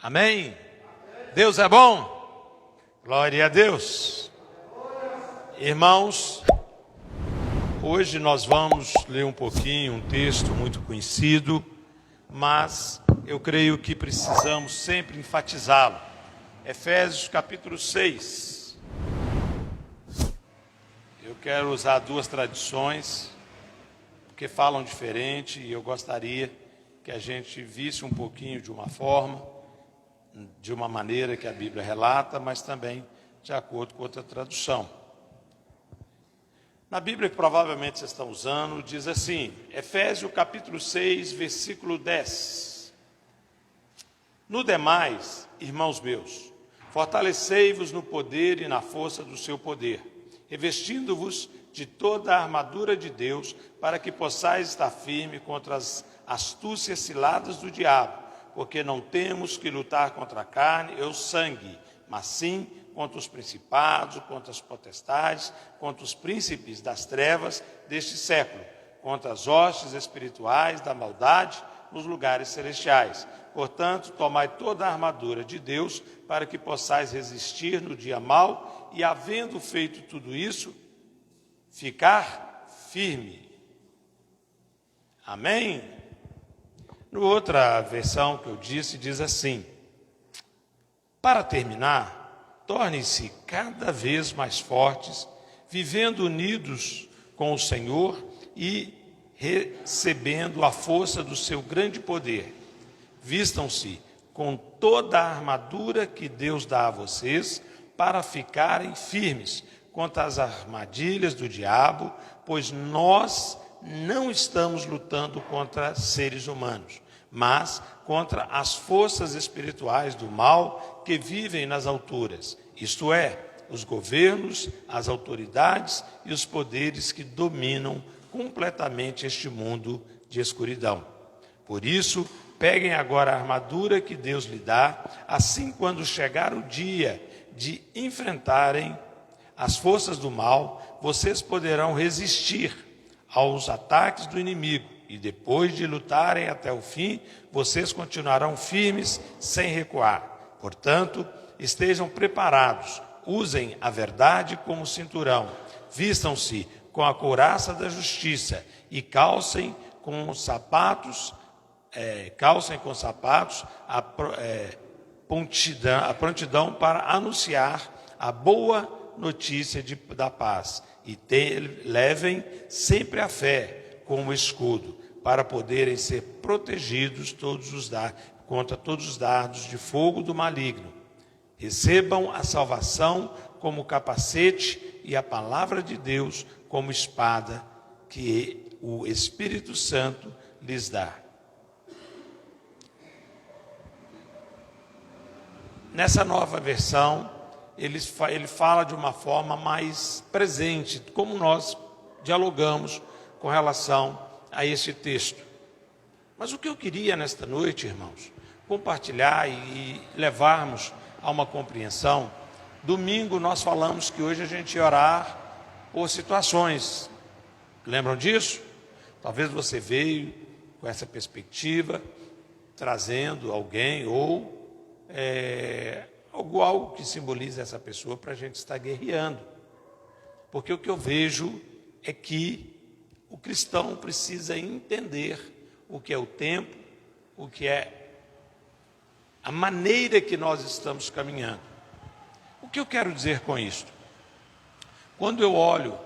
Amém? Deus é bom? Glória a Deus. Irmãos, hoje nós vamos ler um pouquinho um texto muito conhecido, mas eu creio que precisamos sempre enfatizá-lo. Efésios capítulo 6. Eu quero usar duas tradições, porque falam diferente, e eu gostaria que a gente visse um pouquinho de uma forma, de uma maneira que a Bíblia relata, mas também de acordo com outra tradução. Na Bíblia que provavelmente vocês estão usando, diz assim, Efésios capítulo 6, versículo 10. No demais, irmãos meus, fortalecei-vos no poder e na força do seu poder, revestindo-vos de toda a armadura de Deus, para que possais estar firme contra as astúcias ciladas do diabo, porque não temos que lutar contra a carne e o sangue, mas sim contra os principados, contra as potestades, contra os príncipes das trevas deste século, contra as hostes espirituais da maldade nos lugares celestiais. Portanto, tomai toda a armadura de Deus, para que possais resistir no dia mau, e havendo feito tudo isso, ficar firme. Amém? Na outra versão que eu disse, diz assim, para terminar, tornem-se cada vez mais fortes, vivendo unidos com o Senhor e recebendo a força do seu grande poder. Vistam-se com toda a armadura que Deus dá a vocês, para ficarem firmes contra as armadilhas do diabo, pois nós não estamos lutando contra seres humanos, mas contra as forças espirituais do mal que vivem nas alturas, isto é, os governos, as autoridades e os poderes que dominam completamente este mundo de escuridão. Por isso, peguem agora a armadura que Deus lhe dá, assim quando chegar o dia de enfrentarem as forças do mal, vocês poderão resistir aos ataques do inimigo, e depois de lutarem até o fim, vocês continuarão firmes sem recuar. Portanto, estejam preparados, usem a verdade como cinturão, vistam-se com a couraça da justiça e calcem com sapatos a prontidão para anunciar a boa notícia da paz, e levem sempre a fé como escudo, para poderem ser protegidos contra todos os dardos de fogo do maligno. Recebam a salvação como capacete e a palavra de Deus como espada que o Espírito Santo lhes dá. Nessa nova versão, ele fala de uma forma mais presente, como nós dialogamos com relação a esse texto. Mas o que eu queria nesta noite, irmãos, compartilhar e levarmos a uma compreensão. Domingo nós falamos que hoje a gente ia orar por situações. Lembram disso? Talvez você veio com essa perspectiva, trazendo alguém ou algo que simboliza essa pessoa para a gente estar guerreando. Porque o que eu vejo é que o cristão precisa entender o que é o tempo, o que é a maneira que nós estamos caminhando. O que eu quero dizer com isto? Quando eu olho,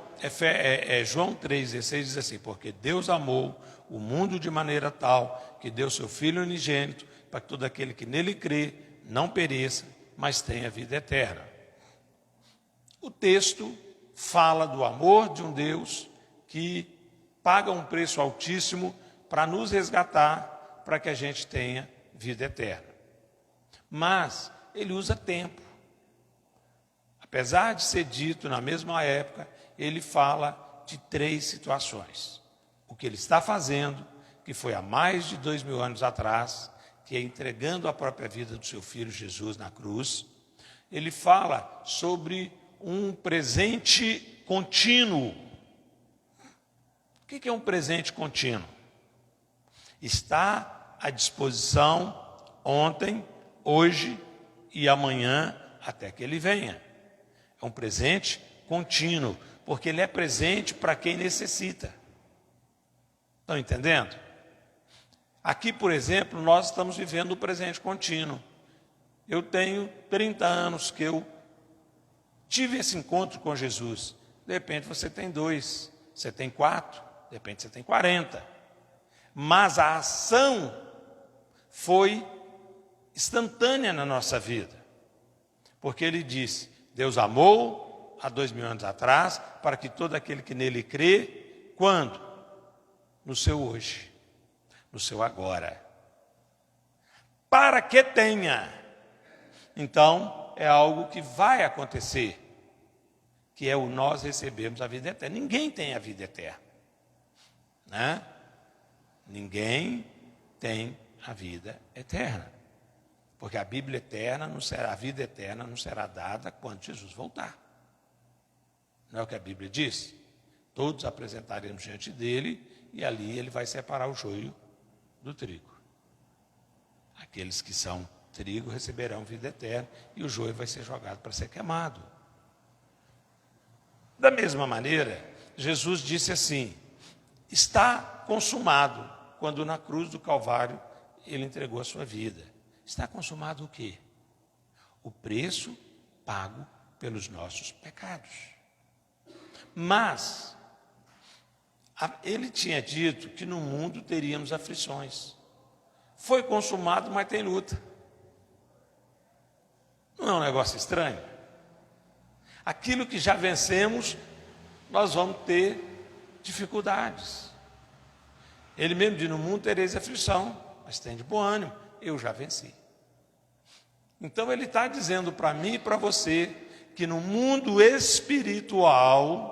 João 3,16 diz assim, porque Deus amou o mundo de maneira tal que deu seu Filho unigênito para que todo aquele que nele crê não pereça, mas tenha vida eterna. O texto fala do amor de um Deus que paga um preço altíssimo para nos resgatar, para que a gente tenha vida eterna. Mas ele usa tempo. Apesar de ser dito na mesma época, ele fala de 3 situações. O que ele está fazendo, que foi há mais de 2000 anos atrás, que é entregando a própria vida do seu Filho Jesus na cruz. Ele fala sobre um presente contínuo. O que é um presente contínuo? Está à disposição ontem, hoje e amanhã até que ele venha. É um presente contínuo, porque ele é presente para quem necessita. Estão entendendo? Aqui, por exemplo, nós estamos vivendo o presente contínuo. Eu tenho 30 anos que eu tive esse encontro com Jesus. De repente você tem 2, você tem 4, de repente você tem 40. Mas a ação foi instantânea na nossa vida. Porque ele disse, Deus amou há 2000 anos atrás, para que todo aquele que nele crê, quando? No seu hoje, no seu agora. Para que tenha. Então, é algo que vai acontecer, que é o nós recebermos a vida eterna. Ninguém tem a vida eterna, né? Ninguém tem a vida eterna. Porque a Bíblia eterna não será, a vida eterna não será dada quando Jesus voltar. Não é o que a Bíblia diz? Todos apresentaremos diante dele e ali ele vai separar o joio do trigo. Aqueles que são trigo receberão vida eterna e o joio vai ser jogado para ser queimado. Da mesma maneira, Jesus disse assim, está consumado, quando na cruz do Calvário ele entregou a sua vida. Está consumado o quê? O preço pago pelos nossos pecados. Mas, ele tinha dito que no mundo teríamos aflições. Foi consumado, mas tem luta. Não é um negócio estranho? Aquilo que já vencemos, nós vamos ter dificuldades. Ele mesmo diz, no mundo tereis aflição, mas tem de bom ânimo, eu já venci. Então ele está dizendo para mim e para você, que no mundo espiritual,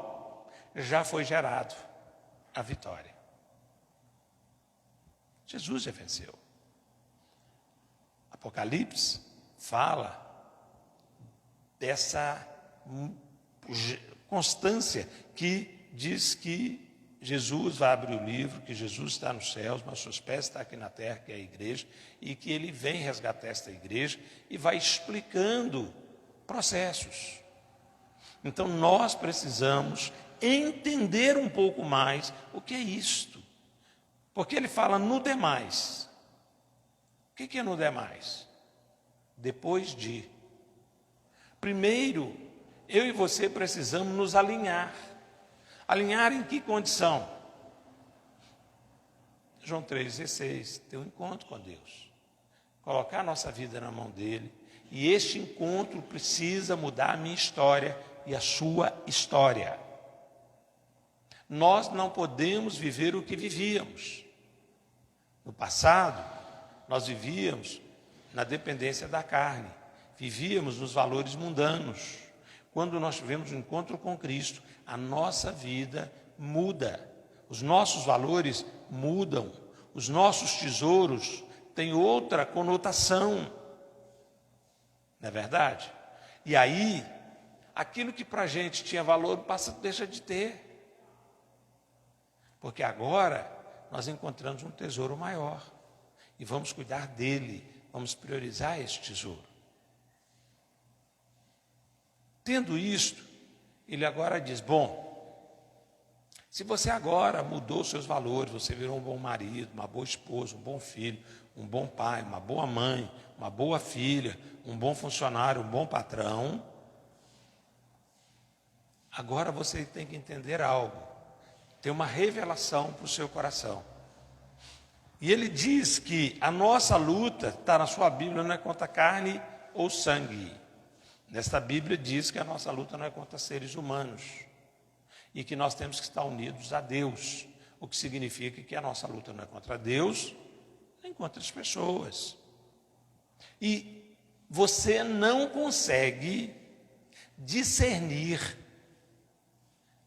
já foi gerado a vitória. Jesus já venceu. Apocalipse fala dessa constância que diz que Jesus vai abrir o livro, que Jesus está nos céus, mas seus pés estão aqui na terra, que é a igreja, e que ele vem resgatar esta igreja e vai explicando processos. Então nós precisamos entender um pouco mais o que é isto. Porque ele fala no demais. O que é no demais? Depois de. Primeiro, eu e você precisamos nos alinhar. Alinhar em que condição? João 3,16, ter um encontro com Deus. Colocar a nossa vida na mão dele. E este encontro precisa mudar a minha história e a sua história. Nós não podemos viver o que vivíamos. No passado, nós vivíamos na dependência da carne. Vivíamos nos valores mundanos. Quando nós tivemos um encontro com Cristo, a nossa vida muda. Os nossos valores mudam. Os nossos tesouros têm outra conotação. Não é verdade? E aí, aquilo que para a gente tinha valor, deixa de ter. Porque agora nós encontramos um tesouro maior. E vamos cuidar dele, vamos priorizar esse tesouro. Tendo isto, ele agora diz, bom, se você agora mudou seus valores, você virou um bom marido, uma boa esposa, um bom filho, um bom pai, uma boa mãe, uma boa filha, um bom funcionário, um bom patrão, agora você tem que entender algo, tem uma revelação para o seu coração. E ele diz que a nossa luta, está na sua Bíblia, não é contra carne ou sangue. Nesta Bíblia diz que a nossa luta não é contra seres humanos e que nós temos que estar unidos a Deus, o que significa que a nossa luta não é contra Deus, nem contra as pessoas. E você não consegue discernir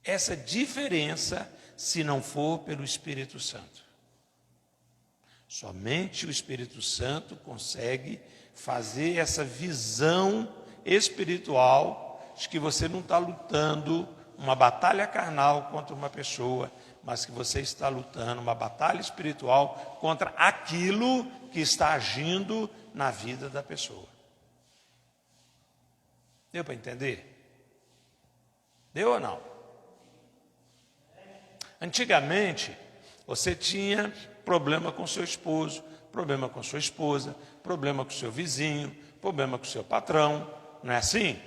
essa diferença se não for pelo Espírito Santo. Somente o Espírito Santo consegue fazer essa visão espiritual de que você não está lutando uma batalha carnal contra uma pessoa, mas que você está lutando uma batalha espiritual contra aquilo que está agindo na vida da pessoa. Deu para entender? Deu ou não? Antigamente, você tinha problema com seu esposo, problema com sua esposa, problema com seu vizinho, problema com seu patrão, não é assim?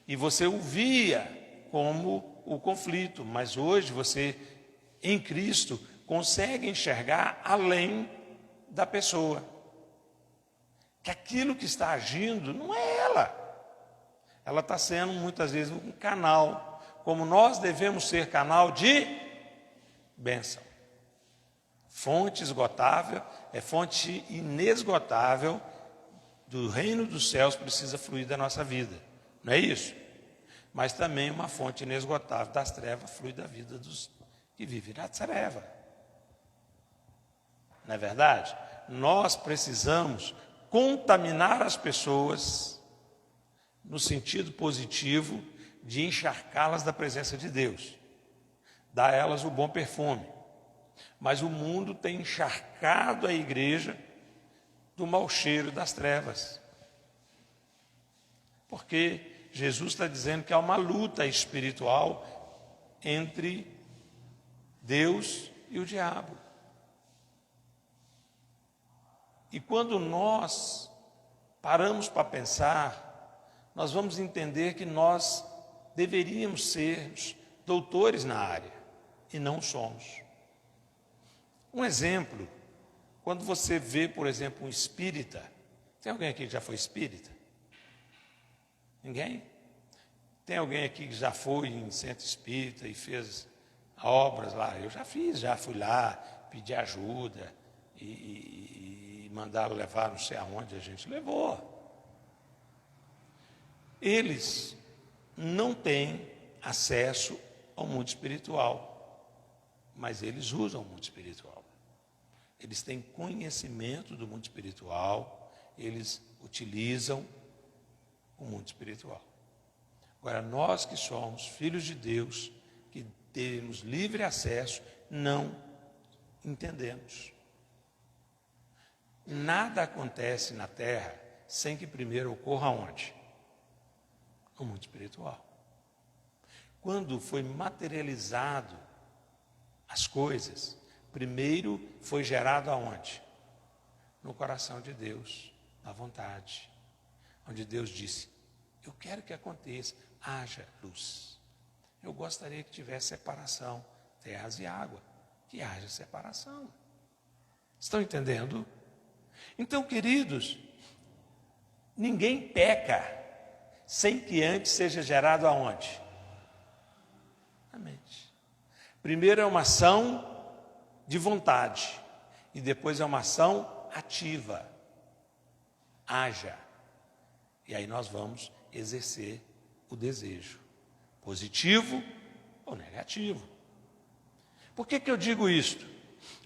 E você o via como o conflito, mas hoje você, em Cristo, consegue enxergar além da pessoa. Que aquilo que está agindo não é ela. Ela está sendo, muitas vezes, um canal, como nós devemos ser canal de bênção. Fonte esgotável, é fonte inesgotável do reino dos céus, precisa fluir da nossa vida. Não é isso? Mas também uma fonte inesgotável das trevas flui da vida dos que vivem na treva. Não é verdade? Nós precisamos contaminar as pessoas no sentido positivo de encharcá-las da presença de Deus, dar a elas o bom perfume. Mas o mundo tem encharcado a igreja do mau cheiro das trevas. Porque Jesus está dizendo que há uma luta espiritual entre Deus e o diabo. E quando nós paramos para pensar, nós vamos entender que nós deveríamos ser doutores na área, e não somos. Um exemplo, quando você vê, por exemplo, um espírita, tem alguém aqui que já foi espírita? Ninguém? Tem alguém aqui que já foi em centro espírita e fez obras lá? Eu já fiz, já fui lá, pedi ajuda e mandaram levar não sei aonde a gente levou. Eles não têm acesso ao mundo espiritual, mas eles usam o mundo espiritual. Eles têm conhecimento do mundo espiritual, eles utilizam o mundo espiritual. Agora, nós que somos filhos de Deus, que temos livre acesso, não entendemos. Nada acontece na terra sem que primeiro ocorra onde? No mundo espiritual. Quando foi materializado as coisas, primeiro foi gerado aonde? No coração de Deus, na vontade. Onde Deus disse, eu quero que aconteça, haja luz. Eu gostaria que tivesse separação, terras e água, que haja separação. Estão entendendo? Então, queridos, ninguém peca sem que antes seja gerado aonde? Na mente. Primeiro é uma ação de vontade, e depois é uma ação ativa. Haja. E aí nós vamos exercer o desejo, positivo ou negativo. Por que eu digo isto?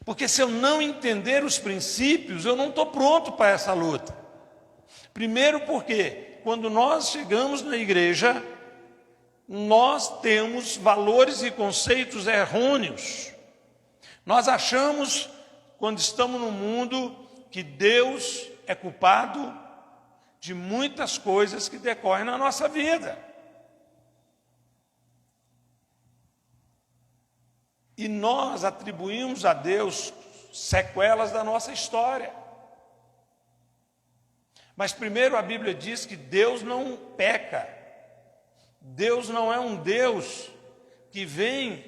Porque se eu não entender os princípios, eu não estou pronto para essa luta. Primeiro porque quando nós chegamos na igreja, nós temos valores e conceitos errôneos. Nós achamos, quando estamos no mundo, que Deus é culpado de muitas coisas que decorrem na nossa vida. E nós atribuímos a Deus sequelas da nossa história. Mas primeiro a Bíblia diz que Deus não peca. Deus não é um Deus que vem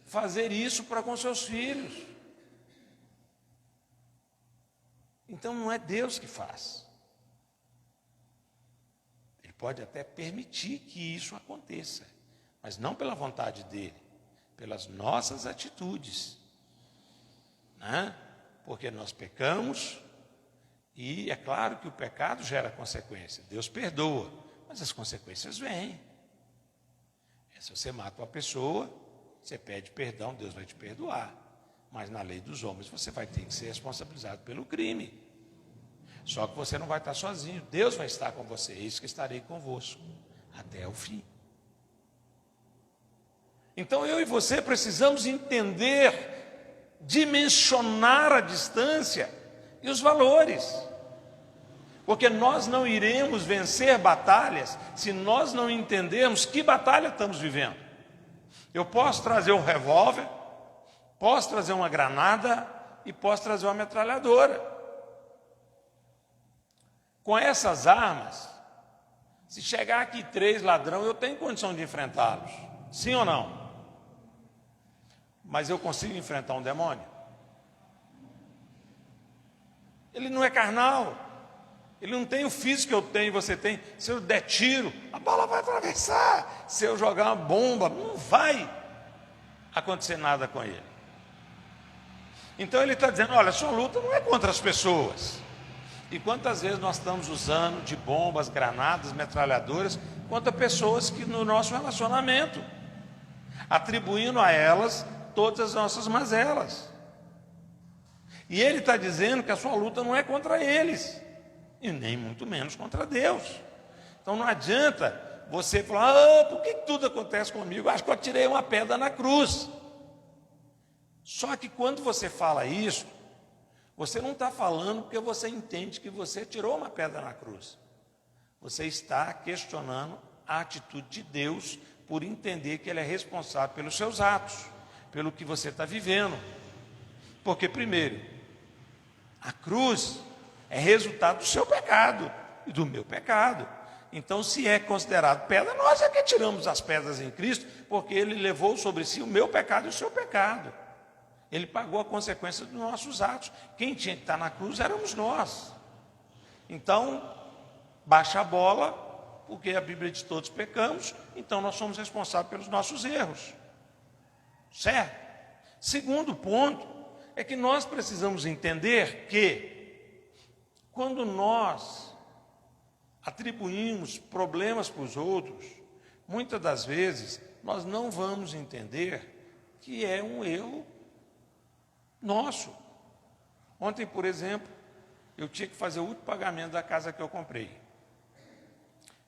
fazer isso para com seus filhos. Então não é Deus que faz. Ele pode até permitir que isso aconteça, mas não pela vontade dele, pelas nossas atitudes, né? Porque nós pecamos. E é claro que o pecado gera consequência. Deus perdoa, mas as consequências vêm. Se você mata uma pessoa, você pede perdão, Deus vai te perdoar. Mas na lei dos homens você vai ter que ser responsabilizado pelo crime. Só que você não vai estar sozinho, Deus vai estar com você. Eis que estarei convosco até o fim. Então eu e você precisamos entender, dimensionar a distância e os valores. Porque nós não iremos vencer batalhas se nós não entendermos que batalha estamos vivendo. Eu posso trazer um revólver, posso trazer uma granada e posso trazer uma metralhadora. Com essas armas, se chegar aqui 3 ladrões, eu tenho condição de enfrentá-los. Sim ou não? Mas eu consigo enfrentar um demônio? Ele não é carnal. Ele não tem o físico que eu tenho e você tem. Se eu der tiro, a bala vai atravessar. Se eu jogar uma bomba, não vai acontecer nada com ele. Então ele está dizendo, olha, sua luta não é contra as pessoas. E quantas vezes nós estamos usando de bombas, granadas, metralhadoras contra pessoas que no nosso relacionamento, atribuindo a elas todas as nossas mazelas. E ele está dizendo que a sua luta não é contra eles, e nem muito menos contra Deus. Então não adianta você falar, por que tudo acontece comigo? Acho que eu tirei uma pedra na cruz. Só que quando você fala isso, você não está falando porque você entende que você tirou uma pedra na cruz. Você está questionando a atitude de Deus por entender que Ele é responsável pelos seus atos, pelo que você está vivendo. Porque, primeiro, a cruz é resultado do seu pecado e do meu pecado. Então, se é considerado pedra, nós é que tiramos as pedras em Cristo, porque Ele levou sobre si o meu pecado e o seu pecado. Ele pagou a consequência dos nossos atos. Quem tinha que estar na cruz éramos nós. Então, baixa a bola, porque a Bíblia diz todos pecamos, então nós somos responsáveis pelos nossos erros. Certo? Segundo ponto, é que nós precisamos entender que, quando nós atribuímos problemas para os outros, muitas das vezes nós não vamos entender que é um erro nosso. Ontem, por exemplo, eu tinha que fazer o último pagamento da casa que eu comprei.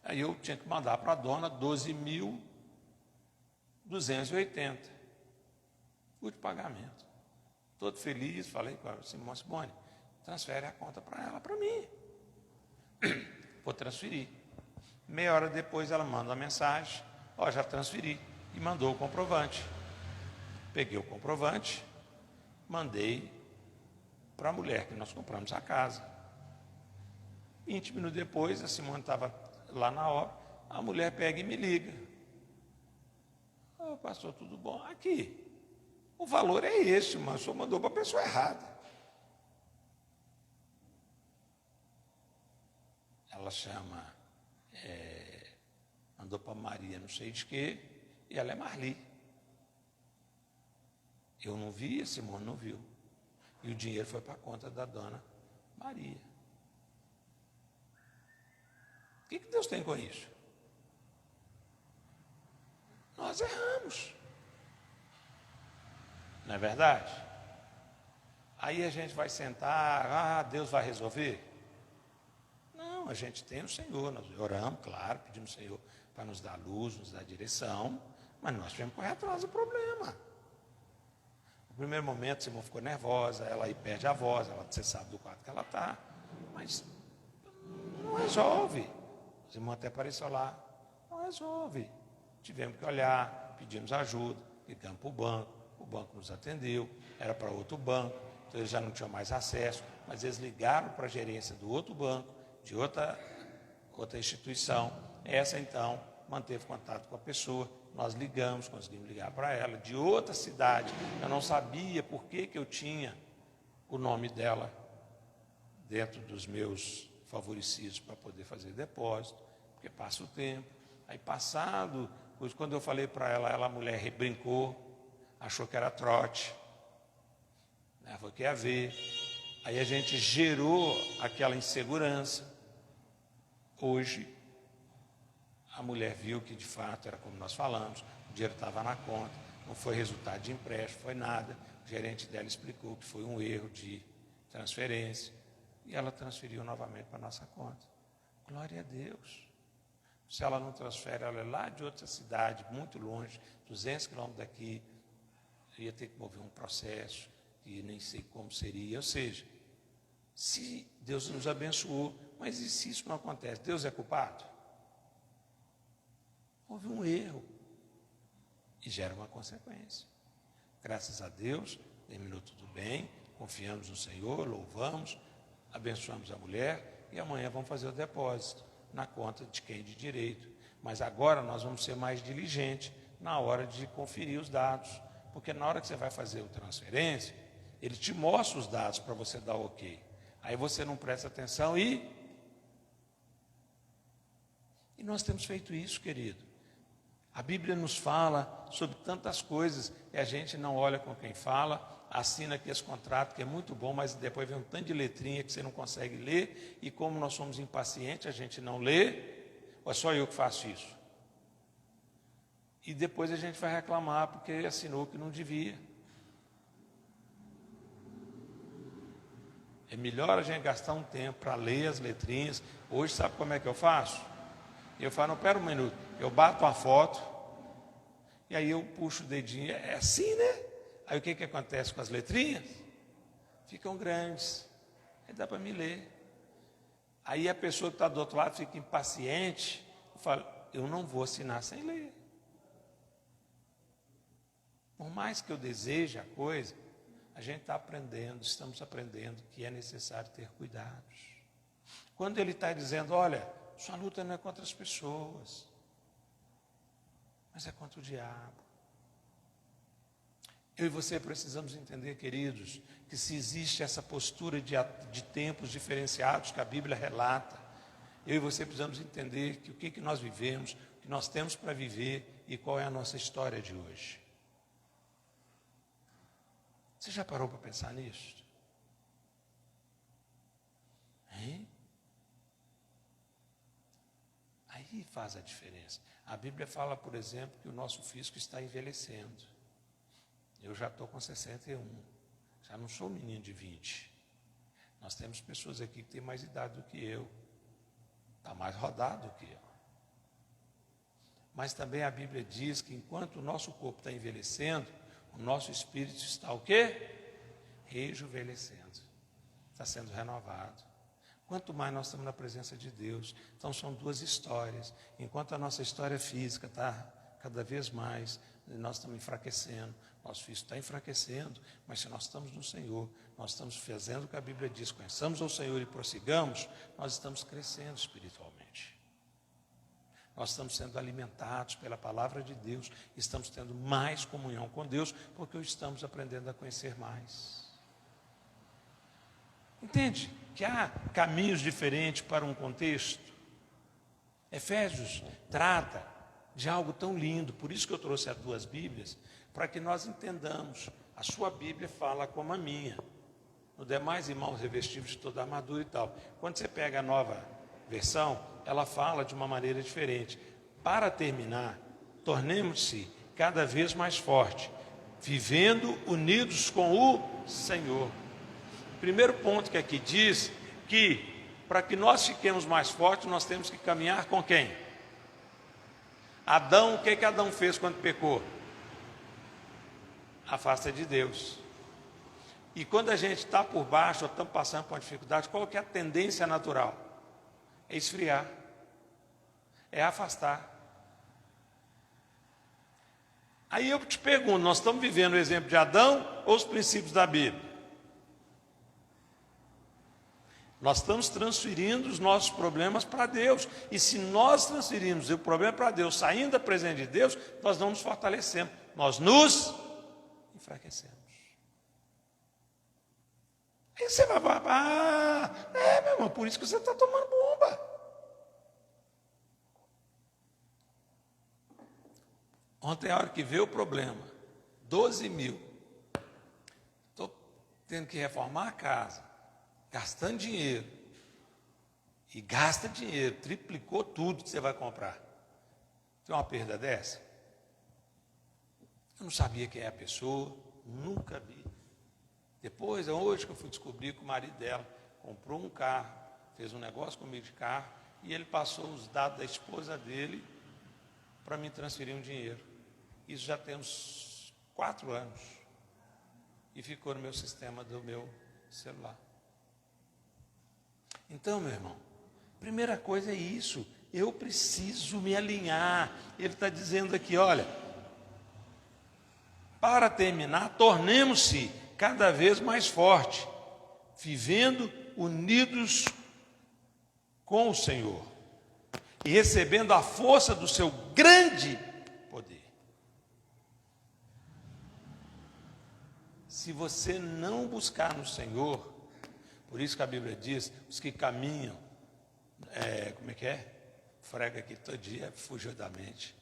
Aí eu tinha que mandar para a dona 12.280. Último pagamento. Todo feliz, falei com a Simone, transfere a conta para ela, para mim. Vou transferir. Meia hora depois ela manda uma mensagem, já transferi, e mandou o comprovante. Peguei o comprovante, mandei para a mulher que nós compramos a casa. 20 minutos depois, a Simone estava lá na obra, a mulher pega e me liga. Pastor, tudo bom? Aqui, o valor é esse, mas o senhor mandou para a pessoa errada. Ela chama, mandou para Maria não sei de quê, e ela é Marli. Eu não vi, a Simone não viu. E o dinheiro foi para a conta da dona Maria. O que Deus tem com isso? Nós erramos. Não é verdade? Aí a gente vai sentar, Deus vai resolver? Não, a gente tem o Senhor, nós oramos, claro, pedimos ao Senhor para nos dar luz, nos dar direção, mas nós tivemos que correr atrás do problema. No primeiro momento, a Simone ficou nervosa, ela aí perde a voz, você sabe do quadro que ela está, mas não resolve. A Simone até apareceu lá, não resolve. Tivemos que olhar, pedimos ajuda, ligamos para o banco nos atendeu, era para outro banco, então eles já não tinham mais acesso, mas eles ligaram para a gerência do outro banco, de outra instituição. Essa, então, manteve contato com a pessoa, nós ligamos, conseguimos ligar para ela, de outra cidade. Eu não sabia por que eu tinha o nome dela dentro dos meus favorecidos para poder fazer depósito, porque passa o tempo. Aí, passado, quando eu falei para ela, a mulher brincou, achou que era trote. Ela falou que ia ver. Aí a gente gerou aquela insegurança. Hoje, a mulher viu que, de fato, era como nós falamos, o dinheiro estava na conta, não foi resultado de empréstimo, foi nada. O gerente dela explicou que foi um erro de transferência, e ela transferiu novamente para a nossa conta. Glória a Deus. Se ela não transfere, ela é lá de outra cidade, muito longe, 200 quilômetros daqui, ia ter que mover um processo, e nem sei como seria. Ou seja, se Deus nos abençoou, Mas e se isso não acontece? Deus é culpado? Houve um erro e gera uma consequência. Graças a Deus, terminou tudo bem, confiamos no Senhor, louvamos, abençoamos a mulher e amanhã vamos fazer o depósito na conta de quem de direito. Mas agora nós vamos ser mais diligentes na hora de conferir os dados, porque na hora que você vai fazer a transferência, ele te mostra os dados para você dar ok. Aí você não presta atenção e nós temos feito isso, querido. A Bíblia nos fala sobre tantas coisas e a gente não olha com quem fala, assina aqui esse contrato que é muito bom, mas depois vem um tanto de letrinha que você não consegue ler e como nós somos impacientes, a gente não lê, ou é só eu que faço isso? E depois a gente vai reclamar porque assinou o que não devia. É melhor a gente gastar um tempo para ler as letrinhas. Hoje, sabe como é que eu faço? Eu falo, não, pera um minuto, eu bato a foto, e aí eu puxo o dedinho, é assim, né? Aí o que acontece com as letrinhas? Ficam grandes, aí dá para me ler. Aí a pessoa que está do outro lado fica impaciente, eu falo, eu não vou assinar sem ler. Por mais que eu deseje a coisa, a gente está aprendendo, estamos aprendendo que é necessário ter cuidados. Quando ele está dizendo, olha, sua luta não é contra as pessoas, mas é contra o diabo. Eu e você precisamos entender, queridos, que se existe essa postura de tempos diferenciados que a Bíblia relata, eu e você precisamos entender que o que nós vivemos, o que nós temos para viver e qual é a nossa história de hoje. Você já parou para pensar nisso? Hein? Aí faz a diferença. A Bíblia fala, por exemplo, que o nosso físico está envelhecendo. Eu já estou com 61, já não sou um menino de 20. Nós temos pessoas aqui que têm mais idade do que eu, está mais rodado do que eu. Mas também a Bíblia diz que enquanto o nosso corpo está envelhecendo, o nosso espírito está o quê? Rejuvenescendo, está sendo renovado. Quanto mais nós estamos na presença de Deus, então são duas histórias. Enquanto a nossa história física está cada vez mais, nós estamos enfraquecendo, nosso físico está enfraquecendo, mas se nós estamos no Senhor, nós estamos fazendo o que a Bíblia diz, conheçamos ao Senhor e prossigamos, nós estamos crescendo espiritualmente. Nós estamos sendo alimentados pela palavra de Deus, estamos tendo mais comunhão com Deus, porque estamos aprendendo a conhecer mais. Entende? Que há caminhos diferentes para um contexto. Efésios trata de algo tão lindo, por isso que eu trouxe as duas Bíblias, para que nós entendamos. A sua Bíblia fala como a minha. No demais, irmãos, revestidos de toda a armadura e tal. Quando você pega a nova versão, ela fala de uma maneira diferente. Para terminar, tornemos-se cada vez mais fortes, vivendo unidos com o Senhor. O primeiro ponto que aqui diz que para que nós fiquemos mais fortes, nós temos que caminhar com quem? Adão, o que Adão fez quando pecou? Afasta de Deus. E quando a gente está por baixo, ou estamos passando por uma dificuldade, qual que é a tendência natural? É esfriar, é afastar. Aí eu te pergunto, nós estamos vivendo o exemplo de Adão ou os princípios da Bíblia? Nós estamos transferindo os nossos problemas para Deus. E se nós transferirmos o problema para Deus, saindo da presença de Deus, nós não nos fortalecemos, nós nos enfraquecemos. Aí você vai falar, meu irmão, por isso que você está tomando bomba. Ontem, a hora que veio o problema, 12 mil, estou tendo que reformar a casa, gastando dinheiro, e gasta dinheiro, triplicou tudo que você vai comprar. Tem uma perda dessa? Eu não sabia quem é a pessoa, nunca vi. Depois, hoje que eu fui descobrir que o marido dela comprou um carro, fez um negócio comigo de carro, e ele passou os dados da esposa dele para me transferir um dinheiro. Isso já tem uns 4 anos. E ficou no meu sistema do meu celular. Então, meu irmão, Primeira coisa é isso, eu preciso me alinhar. Ele está dizendo aqui, olha, para terminar, tornemos-se cada vez mais forte, vivendo unidos com o Senhor e recebendo a força do seu grande poder. Se você não buscar no Senhor, por isso que a Bíblia diz, os que caminham, como é que é? Frega aqui todo dia, fugiu da mente.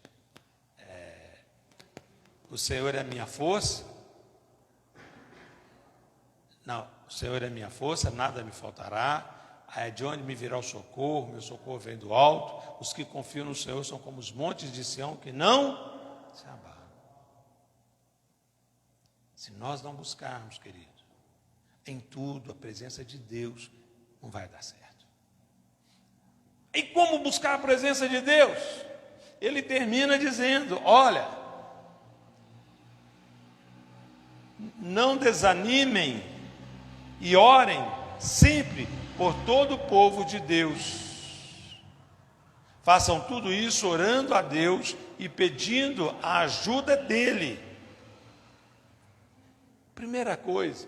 O Senhor é a minha força. Não, o Senhor é a minha força, nada me faltará. É de onde me virá o socorro, meu socorro vem do alto. Os que confiam no Senhor são como os montes de Sião que não se abalam. Se nós não buscarmos, querido, em tudo a presença de Deus, não vai dar certo. E como buscar a presença de Deus? Ele termina dizendo, olha, não desanimem e orem sempre por todo o povo de Deus. Façam tudo isso orando a Deus e pedindo a ajuda dEle. Primeira coisa,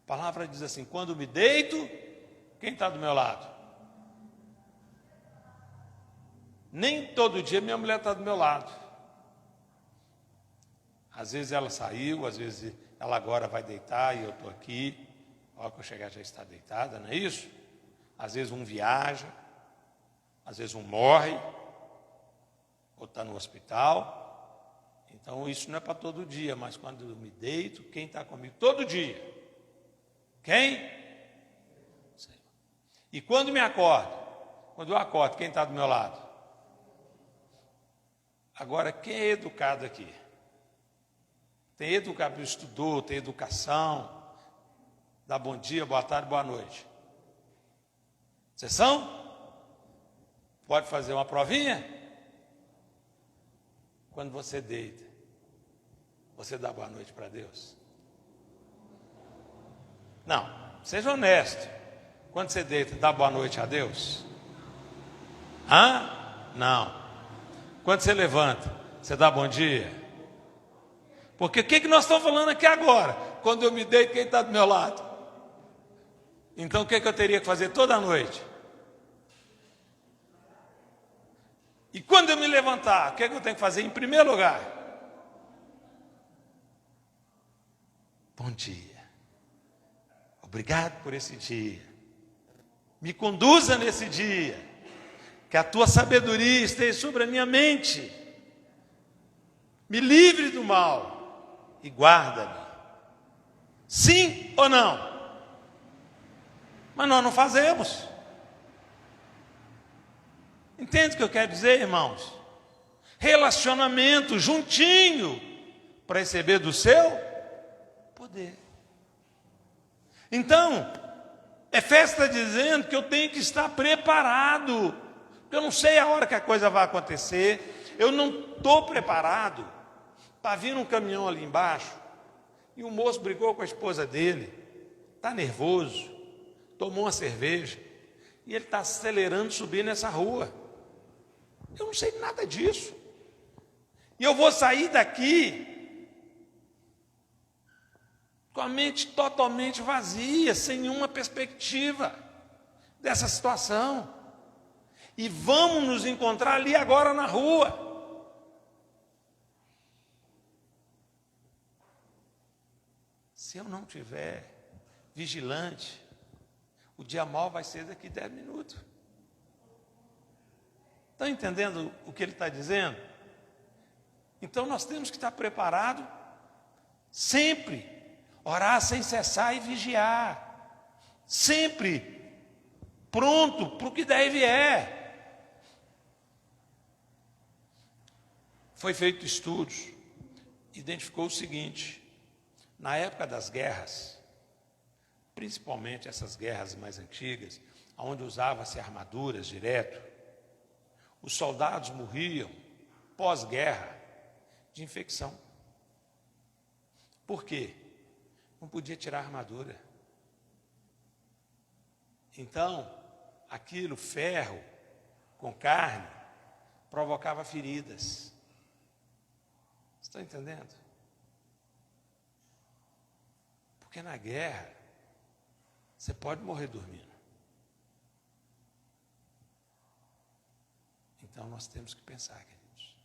a palavra diz assim, quando me deito, quem está do meu lado? Nem todo dia minha mulher está do meu lado. Às vezes ela saiu, às vezes ela agora vai deitar e eu estou aqui. A hora que eu chegar já está deitada, não é isso? Às vezes um viaja, às vezes um morre, ou está no hospital. Então isso não é para todo dia, mas quando eu me deito, quem está comigo? Todo dia. Quem? Senhor. E quando me acordo? Quando eu acordo, quem está do meu lado? Agora, quem é educado aqui? Tem educado, estudou, tem educação, dá bom dia, boa tarde, boa noite. Vocês são? Pode fazer uma provinha? Quando você deita, você dá boa noite para Deus? Não, seja honesto. Quando você deita, dá boa noite a Deus? Não. Quando você levanta, você dá bom dia? Porque o que nós estamos falando aqui agora? Quando eu me deito, quem está do meu lado? Então o que eu teria que fazer toda noite? E quando eu me levantar, o que eu tenho que fazer em primeiro lugar? Bom dia. Obrigado por esse dia. Me conduza nesse dia. Que a tua sabedoria esteja sobre a minha mente. Me livre do mal e guarda-me. Sim ou não? Mas nós não fazemos. Entende o que eu quero dizer, irmãos? Relacionamento juntinho para receber do seu poder. Então, Efésios está dizendo que eu tenho que estar preparado. Eu não sei a hora que a coisa vai acontecer. Eu não estou preparado para vir um caminhão ali embaixo e o moço brigou com a esposa dele, está nervoso, tomou uma cerveja e ele está acelerando, subindo essa rua. Eu não sei nada disso. E eu vou sair daqui com a mente totalmente vazia, sem nenhuma perspectiva dessa situação. E vamos nos encontrar ali agora na rua. Se eu não tiver vigilante, o dia mal vai ser daqui 10 minutos. Estão entendendo o que ele está dizendo? Então nós temos que estar preparados sempre, orar sem cessar e vigiar, sempre pronto para o que daí vier. Foi feito estudos, identificou o seguinte: na época das guerras, principalmente essas guerras mais antigas, onde usava-se armaduras direto, os soldados morriam pós-guerra de infecção. Por quê? Não podia tirar a armadura. Então, aquilo, ferro com carne, provocava feridas. Estão entendendo? Porque na guerra, você pode morrer dormindo. Então nós temos que pensar, queridos.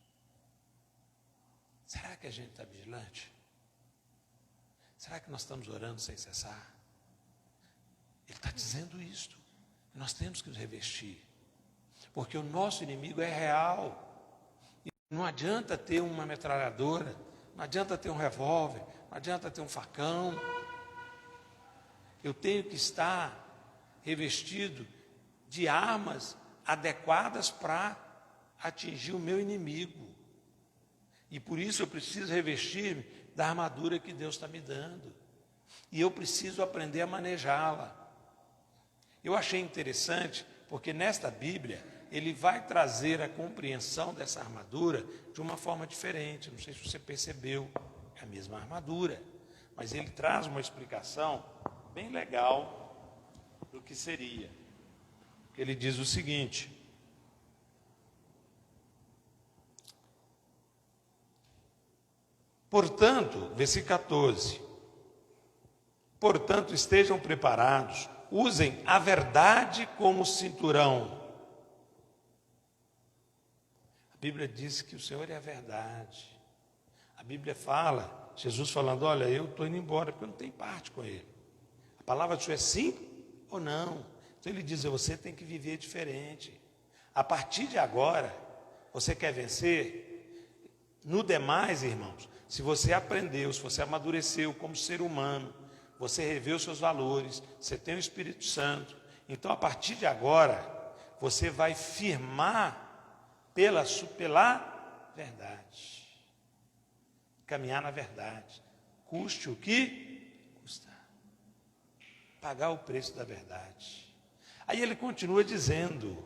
Será que a gente está vigilante? Será que nós estamos orando sem cessar? Ele está dizendo isto. Nós temos que nos revestir. Porque o nosso inimigo é real. E não adianta ter uma metralhadora, não adianta ter um revólver, não adianta ter um facão. Eu tenho que estar revestido de armas adequadas para atingir o meu inimigo. E por isso eu preciso revestir-me da armadura que Deus está me dando. E eu preciso aprender a manejá-la. Eu achei interessante, porque nesta Bíblia, ele vai trazer a compreensão dessa armadura de uma forma diferente. Não sei se você percebeu, é a mesma armadura, mas ele traz uma explicação bem legal do que seria. Ele diz o seguinte: portanto, versículo 14, portanto, estejam preparados, usem a verdade como cinturão. A Bíblia diz que o Senhor é a verdade. A Bíblia fala, Jesus falando, olha, eu estou indo embora, porque eu não tenho parte com Ele. A palavra do Senhor é sim ou não. Então ele diz, você tem que viver diferente. A partir de agora, você quer vencer? No demais, irmãos, se você aprendeu, se você amadureceu como ser humano, você revê os seus valores, você tem o Espírito Santo, então a partir de agora, você vai firmar pela verdade. Caminhar na verdade. Custe o que custar. Pagar o preço da verdade. Aí ele continua dizendo,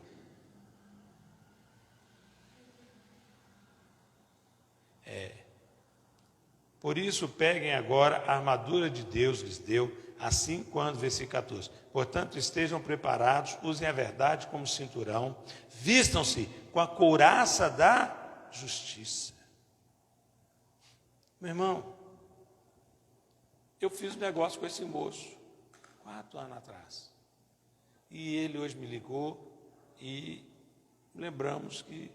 por isso peguem agora a armadura de Deus lhes deu, assim quando, versículo 14, portanto estejam preparados, usem a verdade como cinturão, vistam-se com a couraça da justiça. Meu irmão, eu fiz um negócio com esse moço 4 anos atrás. E ele hoje me ligou e lembramos que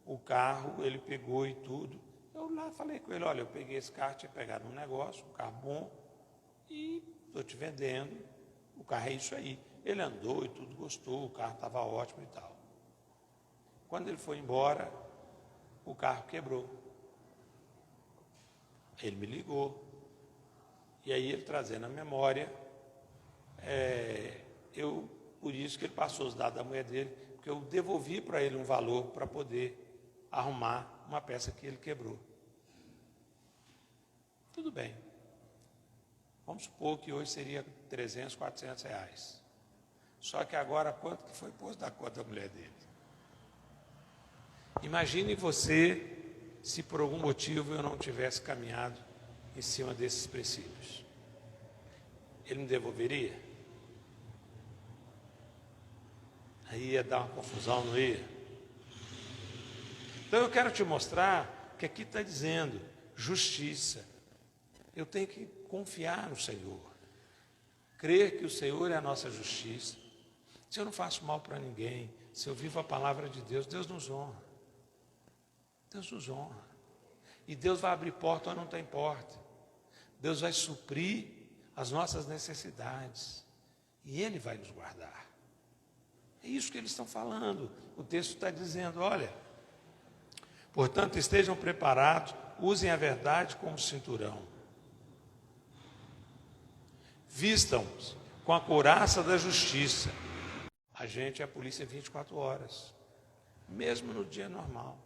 o carro ele pegou e tudo. Eu lá falei com ele, olha, eu peguei esse carro, tinha pegado um negócio, um carro bom, e estou te vendendo, o carro é isso aí. Ele andou e tudo, gostou, o carro estava ótimo e tal. Quando ele foi embora, o carro quebrou. Ele me ligou, e aí ele trazendo a memória, por isso que ele passou os dados da mulher dele, porque eu devolvi para ele um valor para poder arrumar uma peça que ele quebrou. Tudo bem. Vamos supor que hoje seria 300, 400 reais. Só que agora, quanto que foi posto da conta da mulher dele? Imagine você, se por algum motivo eu não tivesse caminhado em cima desses princípios. Ele me devolveria? Aí ia dar uma confusão, não ia? Então eu quero te mostrar que aqui está dizendo justiça. Eu tenho que confiar no Senhor, crer que o Senhor é a nossa justiça. Se eu não faço mal para ninguém, se eu vivo a palavra de Deus, Deus nos honra. Deus nos honra. E Deus vai abrir porta onde não tem porta. Deus vai suprir as nossas necessidades. E Ele vai nos guardar. É isso que eles estão falando. O texto está dizendo, olha, portanto, estejam preparados, usem a verdade como cinturão. Vistam-se com a couraça da justiça. A gente é a polícia 24 horas, mesmo no dia normal.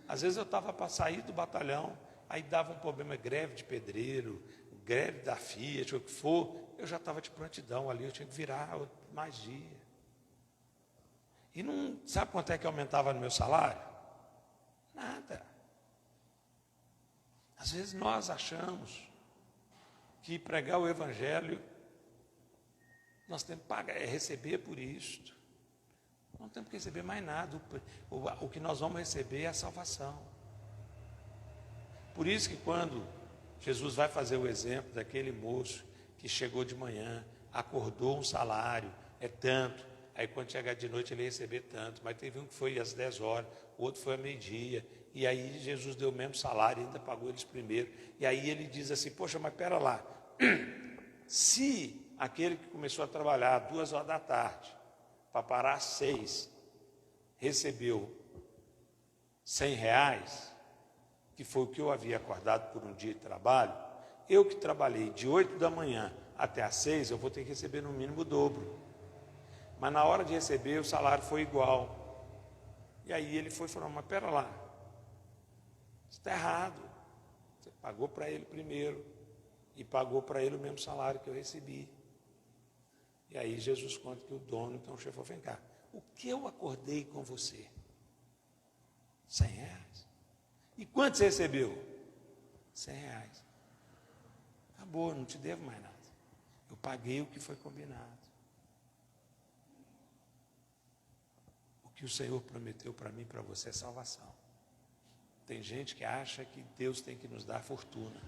Às vezes eu estava para sair do batalhão, aí dava um problema, greve de pedreiro, greve da Fiat, o que for, eu já estava de prontidão ali, eu tinha que virar mais dia. E não sabe quanto é que aumentava no meu salário? Nada. Às vezes nós achamos que pregar o Evangelho, nós temos que pagar, receber por isto. Não temos que receber mais nada. O que nós vamos receber é a salvação. Por isso que quando Jesus vai fazer o exemplo daquele moço que chegou de manhã, acordou um salário, é tanto, aí quando chegar de noite ele ia receber tanto, mas teve um que foi às 10 horas, o outro foi à meio-dia, e aí Jesus deu o mesmo salário, ainda pagou eles primeiro, e aí ele diz assim, poxa, mas pera lá, se aquele que começou a trabalhar às 2 horas da tarde, para parar às 6, recebeu R$100, que foi o que eu havia acordado por um dia de trabalho, eu que trabalhei de 8 da manhã até às 6, eu vou ter que receber no mínimo o dobro. Mas na hora de receber, o salário foi igual. E aí ele foi e falou, mas pera lá, isso está errado. Você pagou para ele primeiro e pagou para ele o mesmo salário que eu recebi. E aí Jesus conta que o dono, então o chefe falou, vem cá, o que eu acordei com você? R$100. E quanto você recebeu? R$100. Acabou, não te devo mais nada. Eu paguei o que foi combinado. O que o Senhor prometeu para mim e para você é salvação. Tem gente que acha que Deus tem que nos dar fortuna.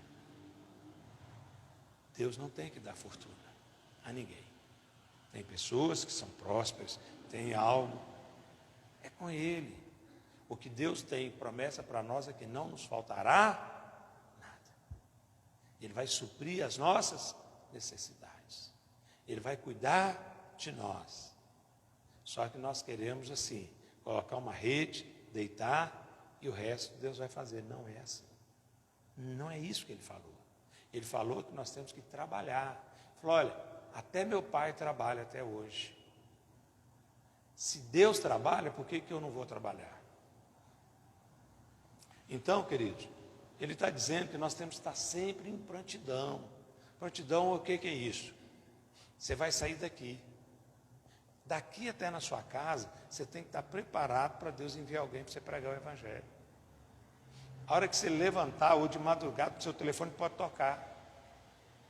Deus não tem que dar fortuna a ninguém. Tem pessoas que são prósperas, tem algo, é com Ele. O que Deus tem promessa para nós é que não nos faltará nada. Ele vai suprir as nossas necessidades. Ele vai cuidar de nós. Só que nós queremos assim, colocar uma rede, deitar e o resto Deus vai fazer. Não é assim. Não é isso que Ele falou. Ele falou que nós temos que trabalhar. Ele falou, olha, até meu pai trabalha até hoje. Se Deus trabalha, por que eu não vou trabalhar? Então, queridos, ele está dizendo que nós temos que estar sempre em prontidão. Prontidão, o que é isso? Você vai sair daqui. Daqui até na sua casa, você tem que estar preparado para Deus enviar alguém para você pregar o Evangelho. A hora que você levantar, ou de madrugada, o seu telefone pode tocar.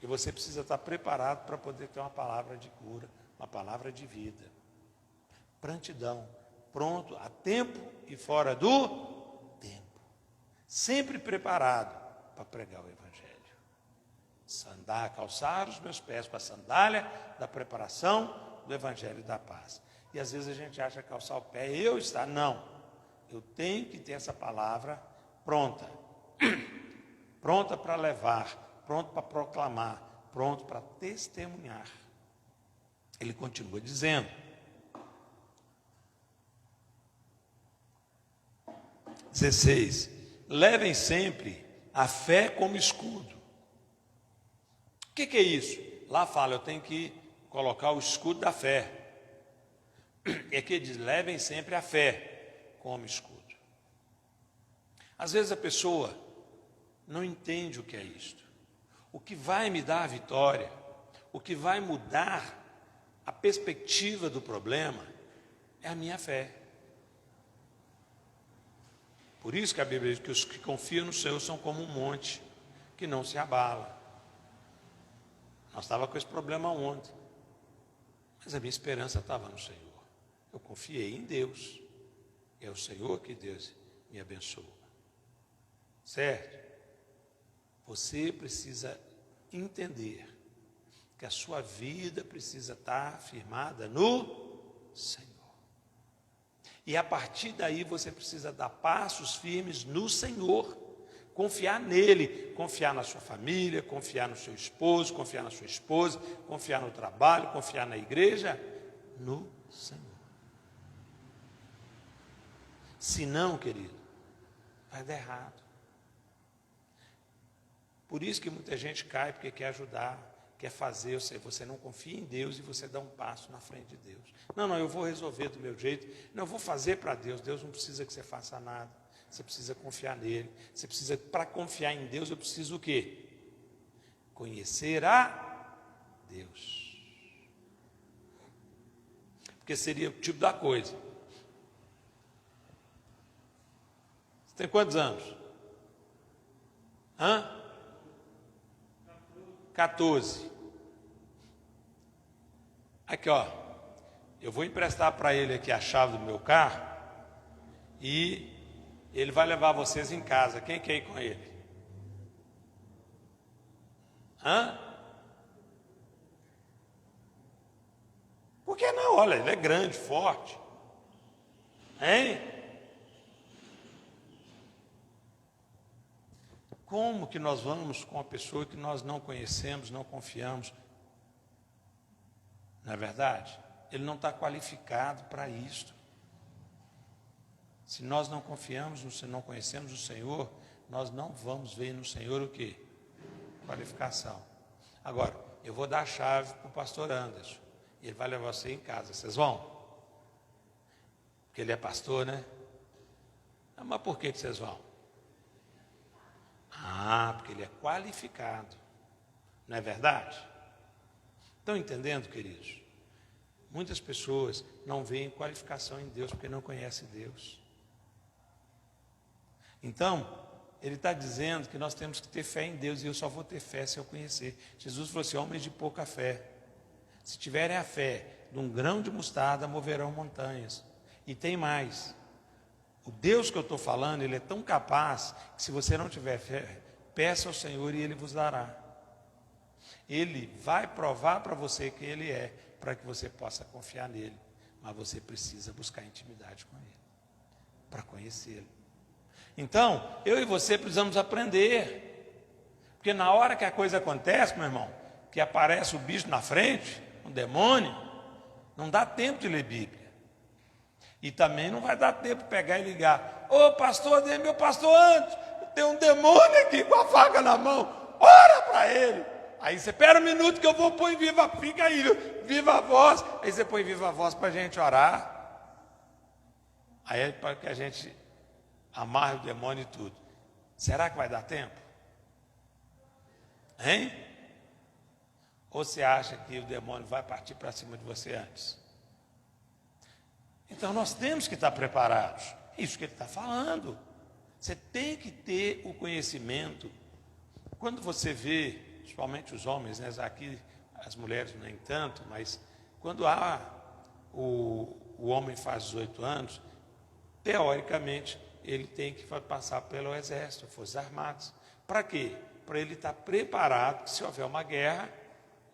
E você precisa estar preparado para poder ter uma palavra de cura, uma palavra de vida. Prontidão, pronto, a tempo e fora do tempo. Sempre preparado para pregar o Evangelho. Calçar os meus pés com a sandália da preparação do Evangelho da paz. E às vezes a gente acha que calçar o pé é eu estar. Não. Eu tenho que ter essa palavra pronta. Pronta para levar, pronto para proclamar, pronto para testemunhar. Ele continua dizendo. 16. Levem sempre a fé como escudo. O que é isso? Lá fala, eu tenho que colocar o escudo da fé. E aqui diz, levem sempre a fé como escudo. Às vezes a pessoa não entende o que é isto. O que vai me dar a vitória, o que vai mudar a perspectiva do problema, é a minha fé. Por isso que a Bíblia diz que os que confiam no Senhor são como um monte que não se abala. Nós estávamos com esse problema ontem, mas a minha esperança estava no Senhor. Eu confiei em Deus. É o Senhor que Deus me abençoa. Certo? Você precisa entender que a sua vida precisa estar firmada no Senhor. E a partir daí você precisa dar passos firmes no Senhor. Confiar nele, confiar na sua família, confiar no seu esposo, confiar na sua esposa, confiar no trabalho, confiar na igreja, no Senhor. Se não, querido, vai dar errado. Por isso que muita gente cai, porque quer ajudar, quer fazer, você não confia em Deus e você dá um passo na frente de Deus. Não, eu vou resolver do meu jeito, não, eu vou fazer para Deus. Deus não precisa que você faça nada. Você precisa confiar nele. Você precisa, para confiar em Deus, eu preciso o quê? Conhecer a Deus. Porque seria o tipo da coisa. Você tem quantos anos? 14. Aqui, ó. eu vou emprestar para ele aqui a chave do meu carro e ele vai levar vocês em casa. Quem quer ir com ele? Hã? Por que não? Olha, ele é grande, forte. Hein? Como que nós vamos com uma pessoa que nós não conhecemos, não confiamos? Não é verdade? Ele não está qualificado para isto. Se nós não confiamos, se não conhecemos o Senhor, nós não vamos ver no Senhor o quê? Qualificação. Agora, eu vou dar a chave para o pastor Anderson. Ele vai levar você em casa. Vocês vão? Porque ele é pastor, né? Ah, mas por que vocês vão? Ah, porque ele é qualificado. Não é verdade? Estão entendendo, queridos? Muitas pessoas não veem qualificação em Deus porque não conhecem Deus. Então, ele está dizendo que nós temos que ter fé em Deus, e eu só vou ter fé se eu conhecer. Jesus falou assim: homens de pouca fé. Se tiverem a fé de um grão de mostarda, moverão montanhas. E tem mais. O Deus que eu estou falando, ele é tão capaz que se você não tiver fé, peça ao Senhor e ele vos dará. Ele vai provar para você quem ele é, para que você possa confiar nele. Mas você precisa buscar intimidade com ele, para conhecê-lo. Então, eu e você precisamos aprender. Porque na hora que a coisa acontece, meu irmão, que aparece o bicho na frente, um demônio, não dá tempo de ler Bíblia. E também não vai dar tempo de pegar e ligar: ô pastor, meu pastor Anderson, tem um demônio aqui com a faca na mão, ora para ele. Aí você, espera um minuto que eu vou pôr em viva, fica aí, viva voz. Aí você põe viva voz para a gente orar. Aí é para que a gente amarre o demônio e tudo. Será que vai dar tempo? Hein? Ou você acha que o demônio vai partir para cima de você antes? Então nós temos que estar preparados. É isso que ele está falando. Você tem que ter o conhecimento. Quando você vê, principalmente os homens, né? Aqui as mulheres nem tanto, mas quando o homem faz 18 anos, teoricamente, ele tem que passar pelo exército, forças armadas. Para quê? Para ele estar preparado, que se houver uma guerra,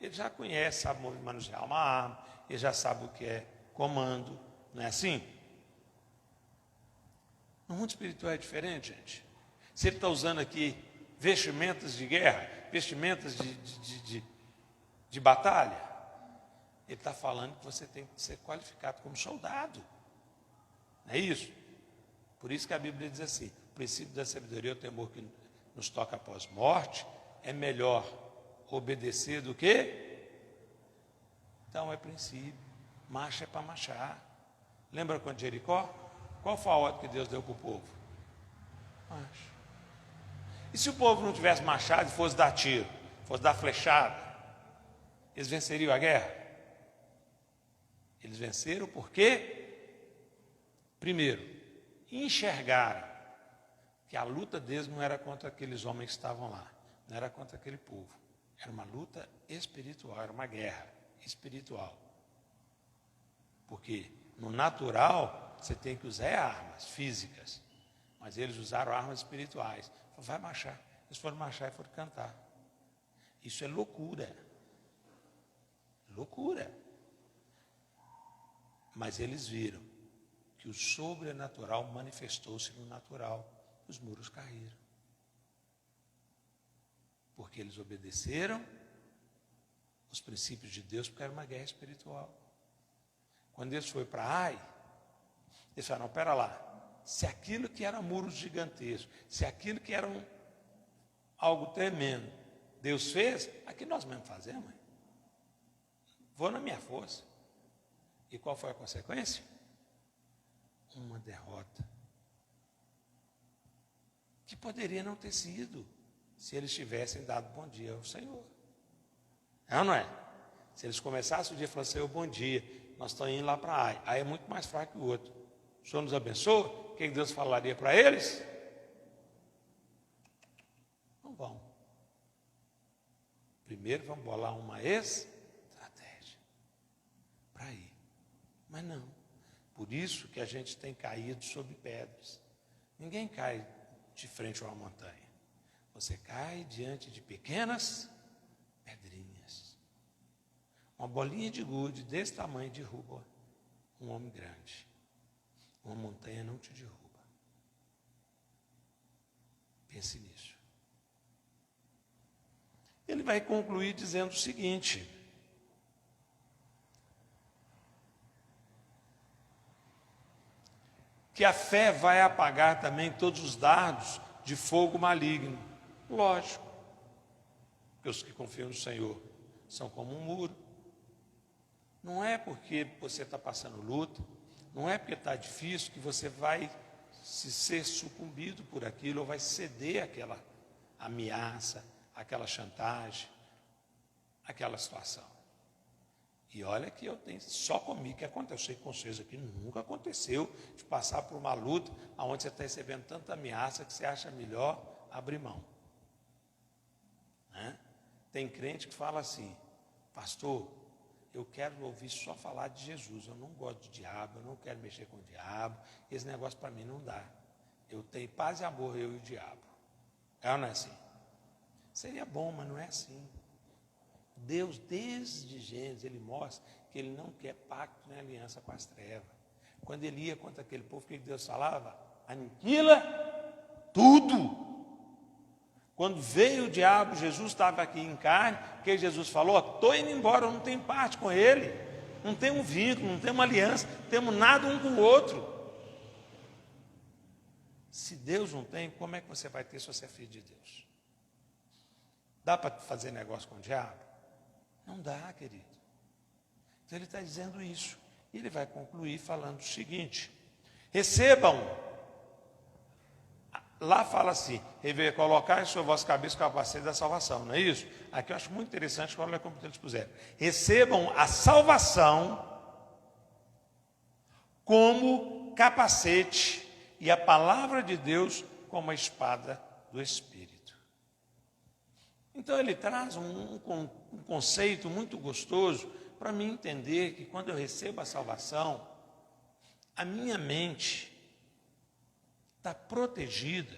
ele já conhece, sabe manusear uma arma, ele já sabe o que é comando. Não é assim? No mundo espiritual é diferente, gente. Se ele está usando aqui vestimentas de guerra, vestimentas de batalha, ele está falando que você tem que ser qualificado como soldado. Não é isso? Por isso que a Bíblia diz assim: o princípio da sabedoria é o temor que nos toca após morte. É melhor obedecer do que? Então é princípio. Marcha é para marchar. Lembra quando Jericó? Qual foi a ordem que Deus deu para o povo? Marcha. E se o povo não tivesse marchado e fosse dar tiro, fosse dar flechada, eles venceriam a guerra? Eles venceram porque, primeiro, enxergaram que a luta deles não era contra aqueles homens que estavam lá, não era contra aquele povo. Era uma luta espiritual, era uma guerra espiritual. Porque no natural, você tem que usar armas físicas, mas eles usaram armas espirituais. Vai marchar. Eles foram marchar e foram cantar. Isso é loucura. Loucura. Mas eles viram que o sobrenatural manifestou-se no natural. Os muros caíram. Porque eles obedeceram os princípios de Deus, porque era uma guerra espiritual. Quando eles foram para Ai, eles falaram: não, pera lá. Se aquilo que era muros gigantescos, se aquilo que era algo tremendo, Deus fez, aqui nós mesmos fazemos. Hein? Vou na minha força. E qual foi a consequência? Uma derrota. Que poderia não ter sido, se eles tivessem dado bom dia ao Senhor. É ou não é? Se eles começassem o dia e falassem: Senhor, bom dia, nós estamos indo lá para Ai. Ai é muito mais fraco que o outro. O Senhor nos abençoa. O que Deus falaria para eles? Não vão. Primeiro vamos bolar uma estratégia para ir. Mas não. Por isso que a gente tem caído sobre pedras. Ninguém cai de frente a uma montanha. Você cai diante de pequenas pedrinhas. Uma bolinha de gude desse tamanho derruba um homem grande. Uma montanha não te derruba. Pense nisso. Ele vai concluir dizendo o seguinte: que a fé vai apagar também todos os dardos de fogo maligno. Lógico, porque os que confiam no Senhor são como um muro. Não é porque você está passando luta, não é porque está difícil que você vai se ser sucumbido por aquilo ou vai ceder àquela ameaça, àquela chantagem, àquela situação. E olha que eu tenho só comigo que aconteceu, com vocês aqui nunca aconteceu de passar por uma luta onde você está recebendo tanta ameaça que você acha melhor abrir mão. Né? Tem crente que fala assim: pastor, eu quero ouvir só falar de Jesus, eu não gosto de diabo, eu não quero mexer com o diabo, esse negócio para mim não dá. Eu tenho paz e amor, eu e o diabo. É ou não é assim? Seria bom, mas não é assim. Deus, desde Gênesis, ele mostra que ele não quer pacto nem aliança com as trevas. Quando ele ia contra aquele povo, o que Deus falava? Aniquila tudo. Quando veio o diabo, Jesus estava aqui em carne, o que Jesus falou? Estou indo embora, eu não tenho parte com ele, não tenho um vínculo, não tenho uma aliança, não temos nada um com o outro. Se Deus não tem, como é que você vai ter se você é filho de Deus? Dá para fazer negócio com o diabo? Não dá, querido. Então ele está dizendo isso. E ele vai concluir falando o seguinte: recebam. Lá fala assim: colocar sobre a vossa cabeça o capacete da salvação, não é isso? Aqui eu acho muito interessante, olha como eles puseram. Recebam a salvação como capacete e a palavra de Deus como a espada do Espírito. Então ele traz um conceito muito gostoso para mim entender que quando eu recebo a salvação, a minha mente está protegida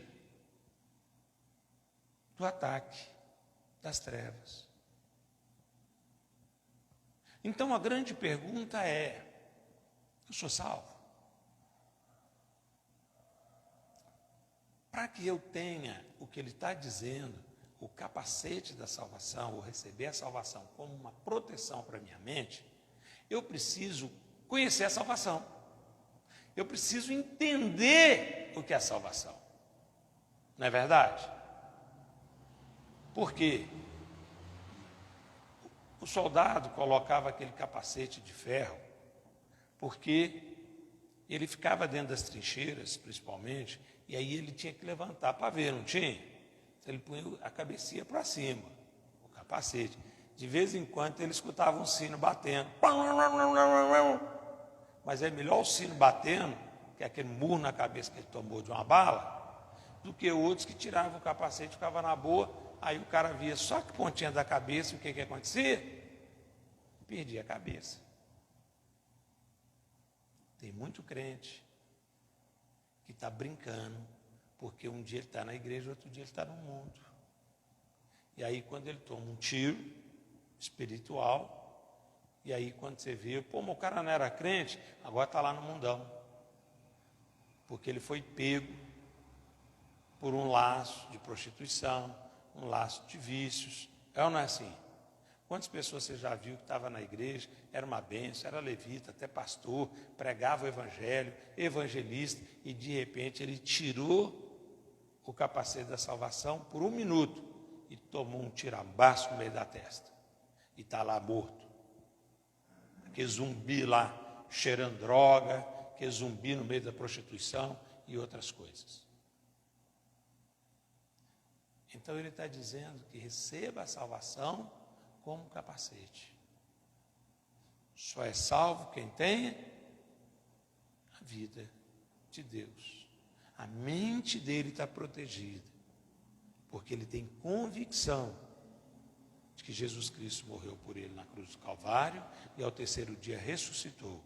do ataque das trevas. Então a grande pergunta é: eu sou salvo? Para que eu tenha o que ele está dizendo, o capacete da salvação, ou receber a salvação como uma proteção para a minha mente, eu preciso conhecer a salvação. Eu preciso entender o que é a salvação. Não é verdade? Por quê? O soldado colocava aquele capacete de ferro porque ele ficava dentro das trincheiras, principalmente, e aí ele tinha que levantar para ver, não tinha? Ele punha a cabecinha para cima, o capacete. De vez em quando ele escutava um sino batendo. Mas é melhor o sino batendo, que é aquele murro na cabeça que ele tomou de uma bala, do que outros que tiravam o capacete e ficavam na boa, aí o cara via só que pontinha da cabeça, e o que acontecia? Perdia a cabeça. Tem muito crente que está brincando, porque um dia ele está na igreja, outro dia ele está no mundo. E aí quando ele toma um tiro espiritual, e aí quando você vê, pô, mas o cara não era crente, agora está lá no mundão. Porque ele foi pego por um laço de prostituição, um laço de vícios. É ou não é assim? Quantas pessoas você já viu que estava na igreja, era uma bênção, era levita, até pastor, pregava o evangelho, evangelista, e de repente ele tirou o capacete da salvação por um minuto e tomou um tirambaço no meio da testa. E está lá morto. Aquele zumbi lá, cheirando droga, aquele zumbi no meio da prostituição e outras coisas. Então ele está dizendo que receba a salvação como capacete. Só é salvo quem tem a vida de Deus. A mente dele está protegida, porque ele tem convicção de que Jesus Cristo morreu por ele na cruz do Calvário e ao terceiro dia ressuscitou.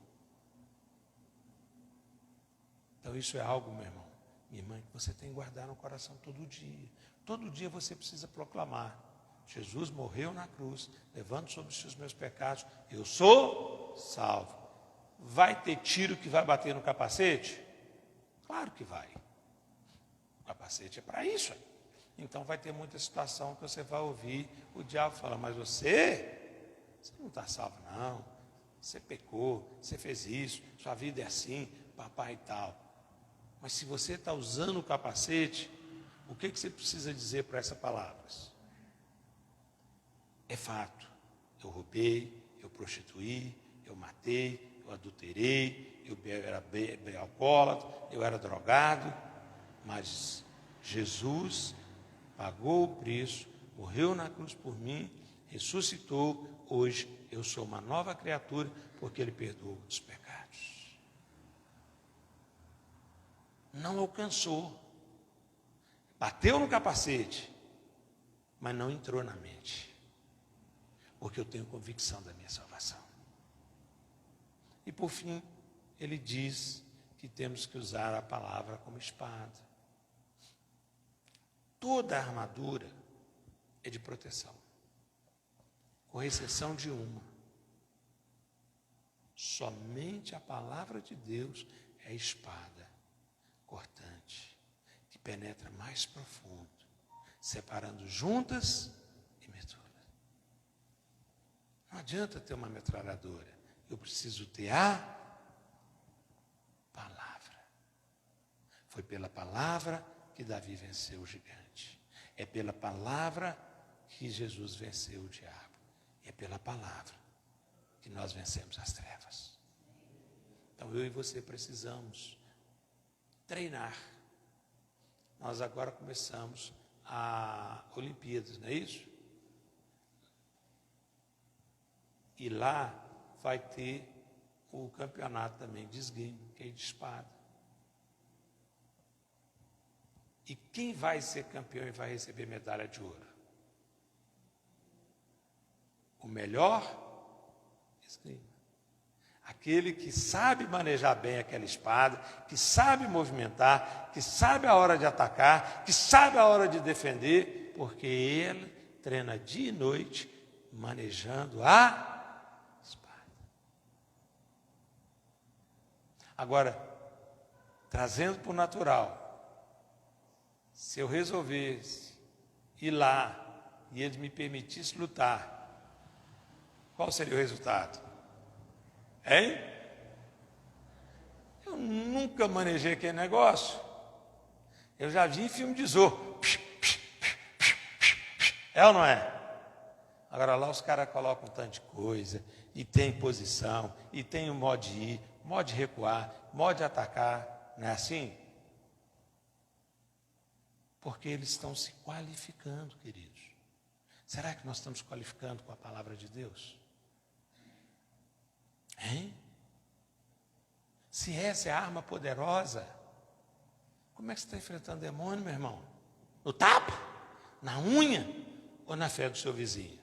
Então isso é algo, meu irmão, minha irmã, que você tem que guardar no coração todo dia. Todo dia você precisa proclamar: Jesus morreu na cruz, levando sobre os meus pecados, eu sou salvo. Vai ter tiro que vai bater no capacete? Claro que vai. O capacete é para isso. Então vai ter muita situação que você vai ouvir o diabo falar: mas você não está salvo não, você pecou, você fez isso, sua vida é assim, papai e tal. Mas se você está usando o capacete, o que você precisa dizer para essas palavras? É fato, eu roubei, eu prostituí, eu matei, eu adulterei, eu era alcoólatra, eu era drogado, mas Jesus pagou o preço, morreu na cruz por mim, ressuscitou, hoje eu sou uma nova criatura, porque Ele perdoou os pecados. Não alcançou, bateu no capacete, mas não entrou na mente, porque eu tenho convicção da minha salvação. E por fim, ele diz que temos que usar a palavra como espada. Toda a armadura é de proteção, com exceção de uma. Somente a palavra de Deus é a espada cortante, que penetra mais profundo, separando juntas e medulas. Não adianta ter uma metralhadora, eu preciso ter a palavra. Foi pela palavra que Davi venceu o gigante. É pela palavra que Jesus venceu o diabo. É pela palavra que nós vencemos as trevas. Então eu e você precisamos treinar. Nós agora começamos a Olimpíadas, não é isso? E lá vai ter o campeonato também de esgrima, que é de espada. E quem vai ser campeão e vai receber medalha de ouro? O melhor esgrima. Aquele que sabe manejar bem aquela espada, que sabe movimentar, que sabe a hora de atacar, que sabe a hora de defender, porque ele treina dia e noite manejando a espada. Agora, trazendo para o natural, se eu resolvesse ir lá e eles me permitissem lutar, qual seria o resultado? Hein? Eu nunca manejei aquele negócio. Eu já vi em filme de Zorro. É ou não é? Agora lá os caras colocam um tanto de coisa, e tem posição, e tem o modo de ir, modo de recuar, modo de atacar. Não é assim? Porque eles estão se qualificando, queridos. Será que nós estamos qualificando com a palavra de Deus? Hein? Se essa é a arma poderosa, como é que você está enfrentando o demônio, meu irmão? No tapa? Na unha? Ou na fé do seu vizinho?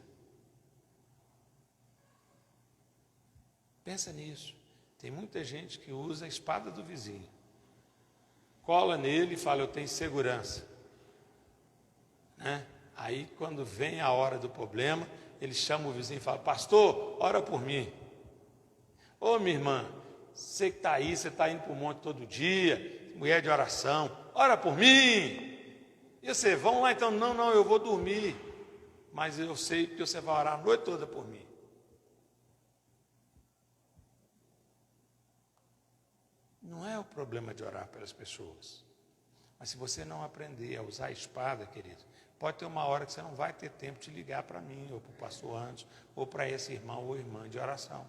Pensa nisso. Tem muita gente que usa a espada do vizinho. Cola nele e fala: eu tenho segurança. Né? Aí quando vem a hora do problema, ele chama o vizinho e fala: pastor, ora por mim. Ô minha irmã, você que está aí, você está indo para o monte todo dia, mulher de oração, ora por mim. E você, vamos lá então? Não, eu vou dormir, mas eu sei que você vai orar a noite toda por mim. Não é o problema de orar pelas pessoas, mas se você não aprender a usar a espada, querido, pode ter uma hora que você não vai ter tempo de ligar para mim, ou para o pastor Anderson, ou para esse irmão ou irmã de oração.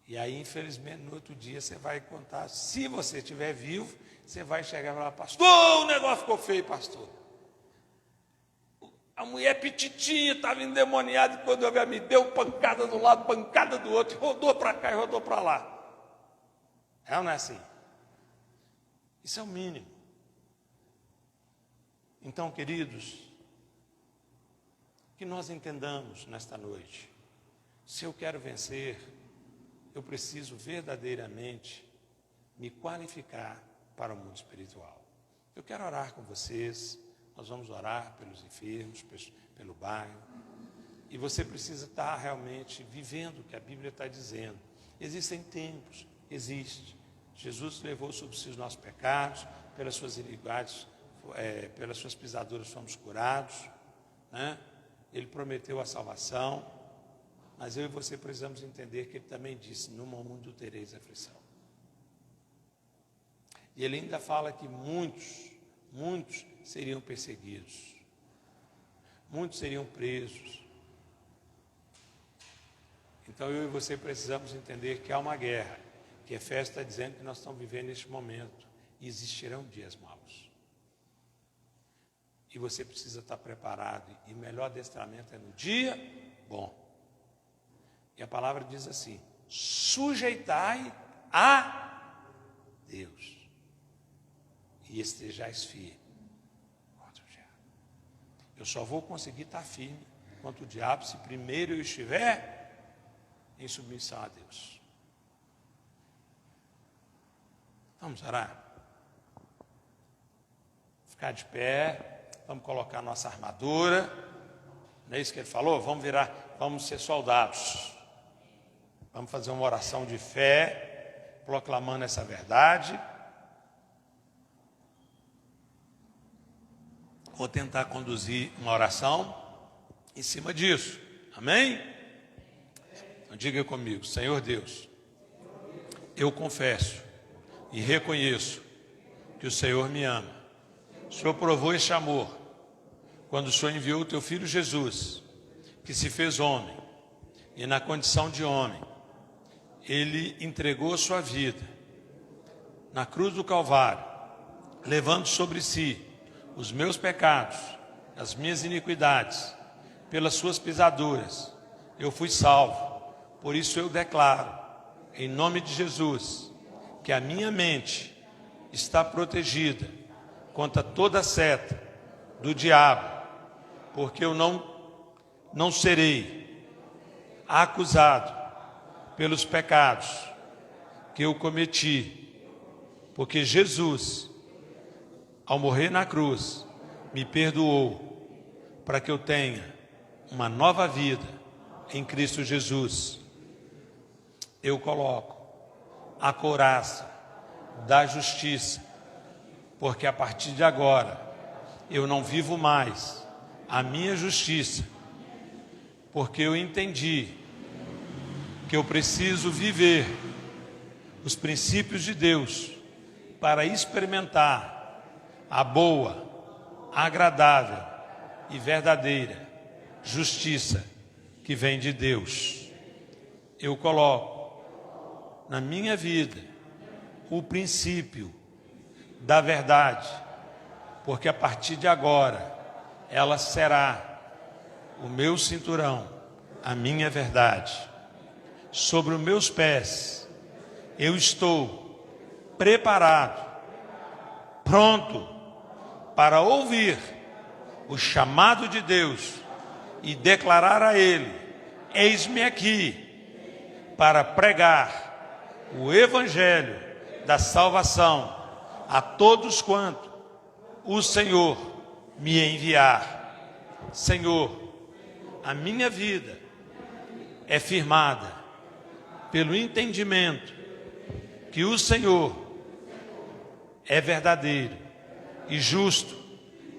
E aí, infelizmente, no outro dia você vai contar, se você estiver vivo, você vai chegar e falar: pastor, o negócio ficou feio, pastor. A mulher petitinha estava endemoniada, e quando eu vi, me deu pancada de um lado, pancada do outro, rodou para cá e rodou para lá. É ou não é assim? Isso é o mínimo. Então, queridos, que nós entendamos nesta noite, se eu quero vencer, eu preciso verdadeiramente me qualificar para o mundo espiritual. Eu quero orar com vocês, nós vamos orar pelos enfermos, pelo bairro, e você precisa estar realmente vivendo o que a Bíblia está dizendo. Existem tempos, existe. Jesus levou sobre si os nossos pecados, pelas suas iniquidades, pelas suas pisaduras fomos curados, né? Ele prometeu a salvação, mas eu e você precisamos entender que ele também disse: no mundo tereis aflição. E ele ainda fala que muitos seriam perseguidos, muitos seriam presos. Então eu e você precisamos entender que há uma guerra, que Efésios está dizendo que nós estamos vivendo neste momento, e existirão dias maus. E você precisa estar preparado, e o melhor adestramento é no dia bom. E a palavra diz assim: sujeitai a Deus, e estejais firmes contra o diabo. Eu só vou conseguir estar firme contra o diabo se primeiro eu estiver em submissão a Deus. Vamos orar? Ficar de pé. Vamos colocar nossa armadura. Não é isso que ele falou? Vamos ser soldados. Vamos fazer uma oração de fé, proclamando essa verdade. Vou tentar conduzir uma oração em cima disso. Amém? Então diga comigo: Senhor Deus, eu confesso e reconheço que o Senhor me ama. O Senhor provou este amor quando o Senhor enviou o teu Filho Jesus, que se fez homem, e na condição de homem, ele entregou a sua vida na cruz do Calvário, levando sobre si os meus pecados, as minhas iniquidades. Pelas suas pisaduras eu fui salvo. Por isso eu declaro, em nome de Jesus, que a minha mente está protegida contra toda seta do diabo, porque eu não serei acusado pelos pecados que eu cometi, porque Jesus, ao morrer na cruz, me perdoou para que eu tenha uma nova vida em Cristo Jesus. Eu coloco a couraça da justiça, porque a partir de agora eu não vivo mais a minha justiça, porque eu entendi que eu preciso viver os princípios de Deus para experimentar a boa, agradável e verdadeira justiça que vem de Deus. Eu coloco na minha vida o princípio da verdade, porque a partir de agora ela será o meu cinturão, a minha verdade. Sobre os meus pés eu estou preparado, pronto para ouvir o chamado de Deus e declarar a Ele: eis-me aqui para pregar o Evangelho da salvação a todos quanto o Senhor me enviar. Senhor, a minha vida é firmada pelo entendimento que o Senhor é verdadeiro e justo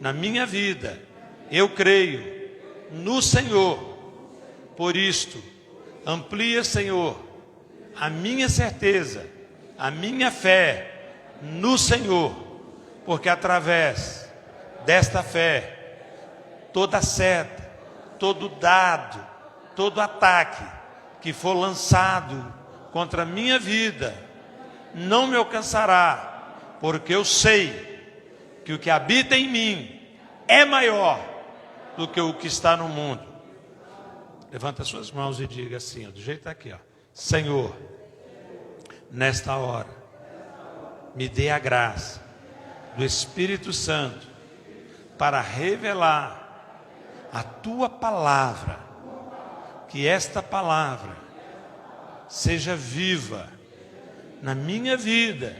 na minha vida. Eu creio no Senhor. Por isto, amplia, Senhor, a minha certeza, a minha fé no Senhor, porque através desta fé, toda seta, todo dado, todo ataque que for lançado contra a minha vida, não me alcançará, porque eu sei que o que habita em mim é maior do que o que está no mundo. Levanta suas mãos e diga assim, ó, do jeito aqui, ó: Senhor, nesta hora, me dê a graça do Espírito Santo para revelar a tua palavra, que esta palavra seja viva na minha vida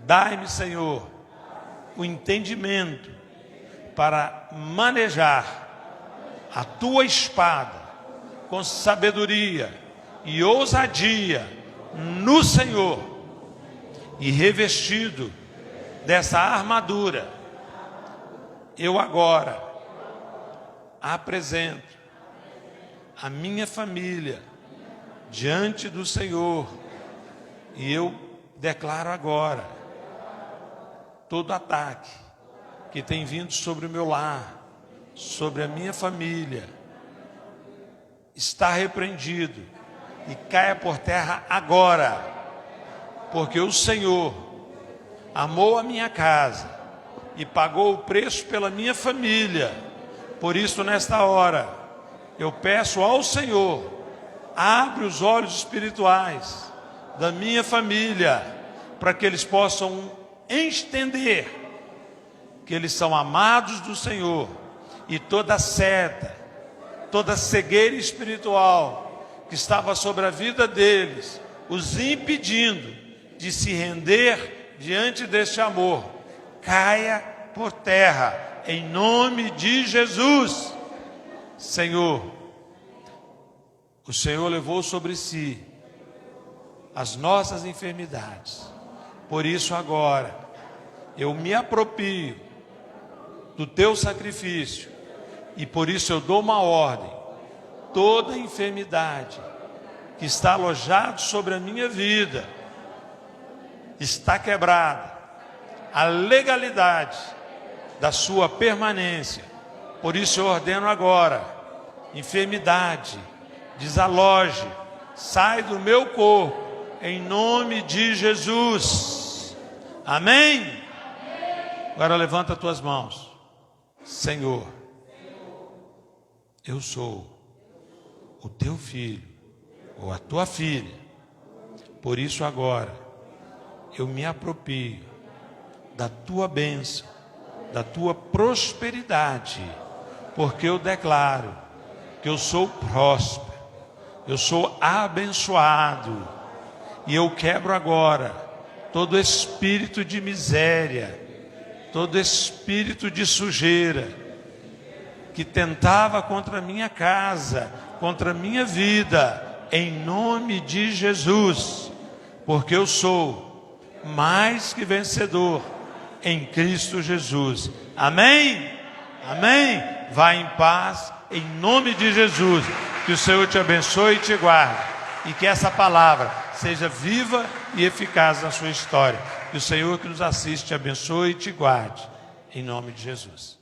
Dai-me, Senhor, o entendimento para manejar a tua espada com sabedoria e ousadia no Senhor, e revestido dessa armadura, eu agora apresento a minha família diante do Senhor, e eu declaro agora: todo ataque que tem vindo sobre o meu lar, sobre a minha família, está repreendido e caia por terra agora, porque o Senhor amou a minha casa e pagou o preço pela minha família. Por isso, nesta hora, eu peço ao Senhor: abre os olhos espirituais da minha família, para que eles possam entender que eles são amados do Senhor, e toda seta, toda cegueira espiritual que estava sobre a vida deles, os impedindo de se render diante deste amor, caia por terra, em nome de Jesus. Senhor, o Senhor levou sobre si as nossas enfermidades. Por isso agora, eu me aproprio do teu sacrifício, e por isso eu dou uma ordem: toda enfermidade que está alojada sobre a minha vida está quebrada. A legalidade da sua permanência. Por isso eu ordeno agora: enfermidade, desaloje, sai do meu corpo, em nome de Jesus. Amém? Agora levanta as tuas mãos. Senhor, eu sou o teu filho, ou a tua filha. Por isso agora, eu me aproprio da tua bênção, da tua prosperidade, porque eu declaro que eu sou próspero, eu sou abençoado, e eu quebro agora todo espírito de miséria, todo espírito de sujeira que tentava contra a minha casa, contra a minha vida, em nome de Jesus, porque eu sou mais que vencedor em Cristo Jesus. Amém? Amém? Vá em paz, em nome de Jesus. Que o Senhor te abençoe e te guarde, e que essa palavra seja viva e eficaz na sua história. Que o Senhor que nos assiste te abençoe e te guarde, em nome de Jesus.